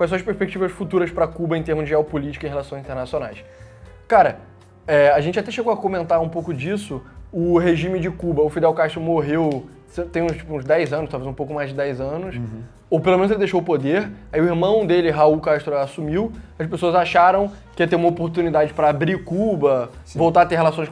quais são as perspectivas futuras para Cuba em termos de geopolítica e relações internacionais. Cara, a gente até chegou a comentar um pouco disso, o regime de Cuba. O Fidel Castro morreu tem uns 10 anos, talvez um pouco mais de 10 anos, ou pelo menos ele deixou o poder, aí o irmão dele, Raul Castro, assumiu, as pessoas acharam que ia ter uma oportunidade para abrir Cuba, voltar a ter relações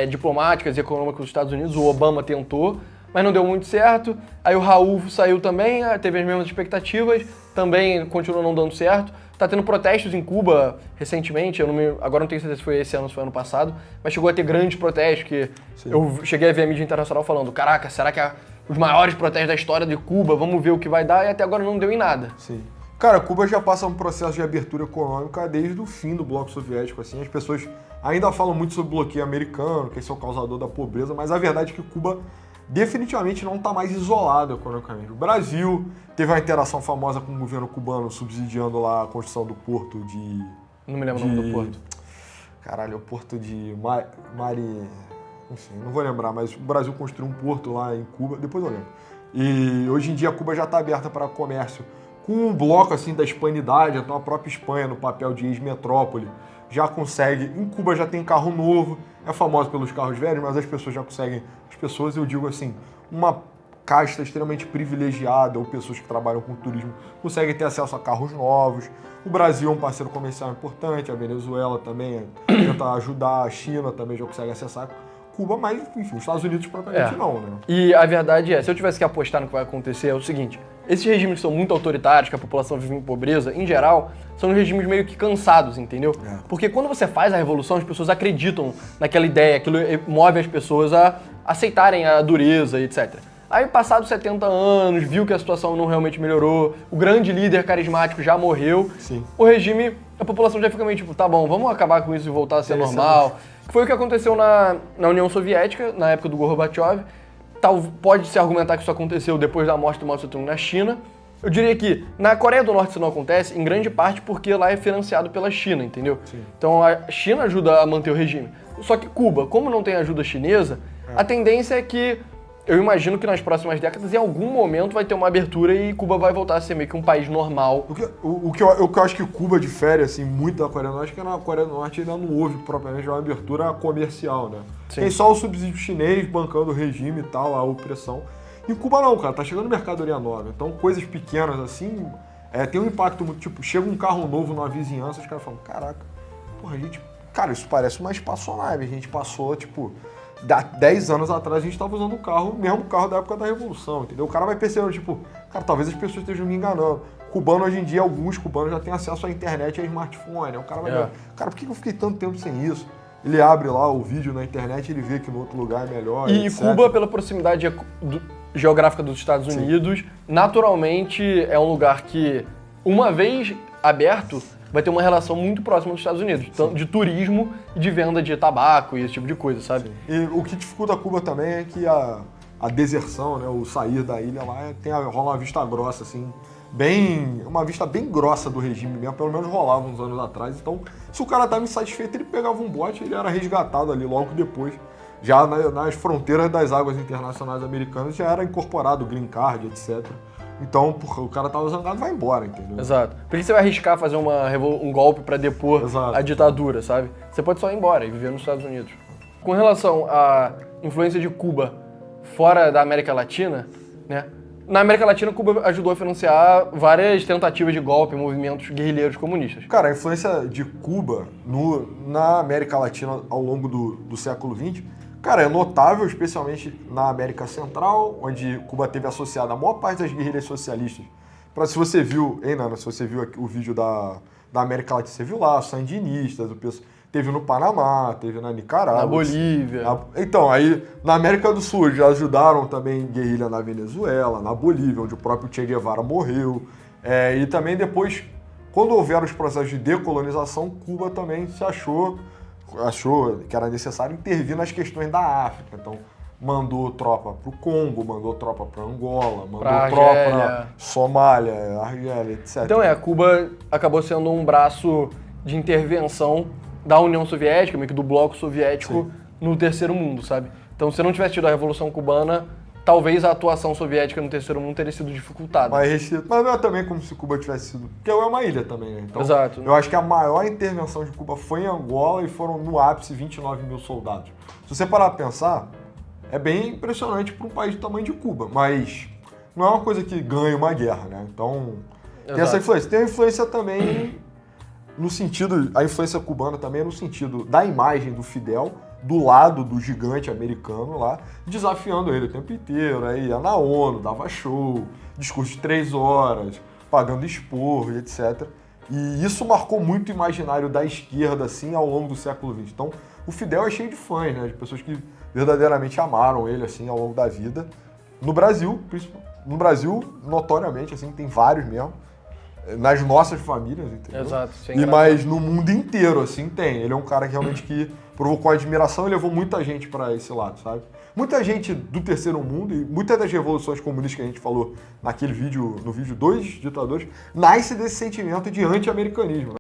diplomáticas e econômicas com os Estados Unidos, o Obama tentou, mas não deu muito certo, aí o Raul saiu também, teve as mesmas expectativas, também continuou não dando certo. Tá tendo protestos em Cuba recentemente, agora não tenho certeza se foi esse ano ou se foi ano passado, mas chegou a ter grandes protestos, que eu cheguei a ver a mídia internacional falando, caraca, será que os maiores protestos da história de Cuba, vamos ver o que vai dar, e até agora não deu em nada. Sim. Cara, Cuba já passa um processo de abertura econômica desde o fim do bloco soviético, assim, as pessoas ainda falam muito sobre o bloqueio americano, que esse é o causador da pobreza, mas a verdade é que Cuba definitivamente não está mais isolado economicamente. O Brasil teve uma interação famosa com o governo cubano subsidiando lá a construção do porto de... Não me lembro o nome do porto. Caralho, é o porto de Enfim, não vou lembrar, mas o Brasil construiu um porto lá em Cuba, depois eu lembro. E hoje em dia Cuba já está aberta para comércio com um bloco assim da hispanidade, então a própria Espanha no papel de ex-metrópole já consegue, em Cuba já tem carro novo, é famoso pelos carros velhos, mas as pessoas já conseguem, eu digo assim, uma casta extremamente privilegiada ou pessoas que trabalham com turismo conseguem ter acesso a carros novos. O Brasil é um parceiro comercial importante, a Venezuela também tenta ajudar, a China também já consegue acessar Cuba, mas enfim, os Estados Unidos propriamente não, né? E a verdade é, se eu tivesse que apostar no que vai acontecer, é o seguinte, esses regimes que são muito autoritários, que a população vive em pobreza, em geral, são regimes meio que cansados, entendeu? Porque quando você faz a revolução, as pessoas acreditam naquela ideia, aquilo move as pessoas a aceitarem a dureza e etc. Aí, passados 70 anos, viu que a situação não realmente melhorou, o grande líder carismático já morreu, o regime, a população já fica meio tipo, tá bom, vamos acabar com isso e voltar a ser normal. Foi o que aconteceu na União Soviética, na época do Gorbachev. Pode-se argumentar que isso aconteceu depois da morte do Mao Tse-tung na China. Eu diria que na Coreia do Norte isso não acontece, em grande parte porque lá é financiado pela China, entendeu? Então a China ajuda a manter o regime. Só que Cuba, como não tem ajuda chinesa, a tendência é que, eu imagino que nas próximas décadas, em algum momento vai ter uma abertura e Cuba vai voltar a ser meio que um país normal. O que eu acho que Cuba difere assim, muito da Coreia do Norte, é que na Coreia do Norte ainda não houve propriamente uma abertura comercial, né? Tem só o subsídio chinês bancando o regime e tal, a opressão. Em Cuba não, cara, tá chegando mercadoria nova. Então coisas pequenas assim, tem um impacto muito, tipo, chega um carro novo na vizinhança, os caras falam, caraca, porra, cara, isso parece uma espaçonave, a gente passou, tipo... 10 anos atrás a gente estava usando o mesmo carro da época da Revolução, entendeu? O cara vai percebendo, tipo, cara, talvez as pessoas estejam me enganando. Cubano, hoje em dia, alguns cubanos já têm acesso à internet e a smartphone. Aí o cara vai ver, cara, por que eu fiquei tanto tempo sem isso? Ele abre lá o vídeo na internet e ele vê que no outro lugar é melhor, E etc. Cuba, pela proximidade geográfica dos Estados Unidos, naturalmente é um lugar que, uma vez aberto, vai ter uma relação muito próxima dos Estados Unidos, de turismo e de venda de tabaco e esse tipo de coisa, sabe? E o que dificulta Cuba também é que a deserção, né, o sair da ilha lá, rola uma vista grossa, assim, uma vista bem grossa do regime mesmo, pelo menos rolava uns anos atrás. Então, se o cara estava insatisfeito, ele pegava um bote e ele era resgatado ali logo depois. Já nas fronteiras das águas internacionais americanas já era incorporado o green card, etc. Então, porra, o cara tava zangado, vai embora, entendeu? Exato. Por que você vai arriscar fazer um golpe pra depor a ditadura, sabe? Você pode só ir embora e viver nos Estados Unidos. Com relação à influência de Cuba fora da América Latina, né? Na América Latina, Cuba ajudou a financiar várias tentativas de golpe, movimentos guerrilheiros comunistas. Cara, a influência de Cuba na América Latina ao longo do século XX, cara, é notável, especialmente na América Central, onde Cuba teve associada a maior parte das guerrilhas socialistas. Se você viu, Nana, se você viu aqui o vídeo da América Latina, você viu lá, os sandinistas, teve no Panamá, teve na Nicarágua. Na Bolívia. Então, aí na América do Sul já ajudaram também guerrilha na Venezuela, na Bolívia, onde o próprio Che Guevara morreu. E também depois, quando houveram os processos de decolonização, Cuba também se achou que era necessário intervir nas questões da África. Então, mandou tropa para o Congo, mandou tropa para Angola, mandou tropa para Somália, Argélia, etc. Então Cuba acabou sendo um braço de intervenção da União Soviética, meio que do bloco soviético, no terceiro mundo, sabe? Então, se não tivesse tido a Revolução Cubana, talvez a atuação soviética no terceiro mundo teria sido dificultada. Mas não é também como se Cuba tivesse sido... Porque é uma ilha também, né? Então, Exato. Eu acho que a maior intervenção de Cuba foi em Angola e foram no ápice 29 mil soldados. Se você parar pra pensar, é bem impressionante para um país do tamanho de Cuba, mas não é uma coisa que ganha uma guerra, né? Então, tem essa influência. Tem a influência também no sentido... A influência cubana também é no sentido da imagem do Fidel do lado do gigante americano lá, desafiando ele o tempo inteiro, aí ia na ONU, dava show, discurso de 3 horas, pagando esporro e etc. E isso marcou muito o imaginário da esquerda, assim, ao longo do século XX. Então, o Fidel é cheio de fãs, né, de pessoas que verdadeiramente amaram ele, assim, ao longo da vida. No Brasil, notoriamente, assim, tem vários mesmo, nas nossas famílias, entendeu? Exato. Mas no mundo inteiro, assim, tem. Ele é um cara que realmente que provocou admiração e levou muita gente para esse lado, sabe? Muita gente do terceiro mundo e muitas das revoluções comunistas que a gente falou no vídeo dos ditadores, nasce desse sentimento de anti-americanismo.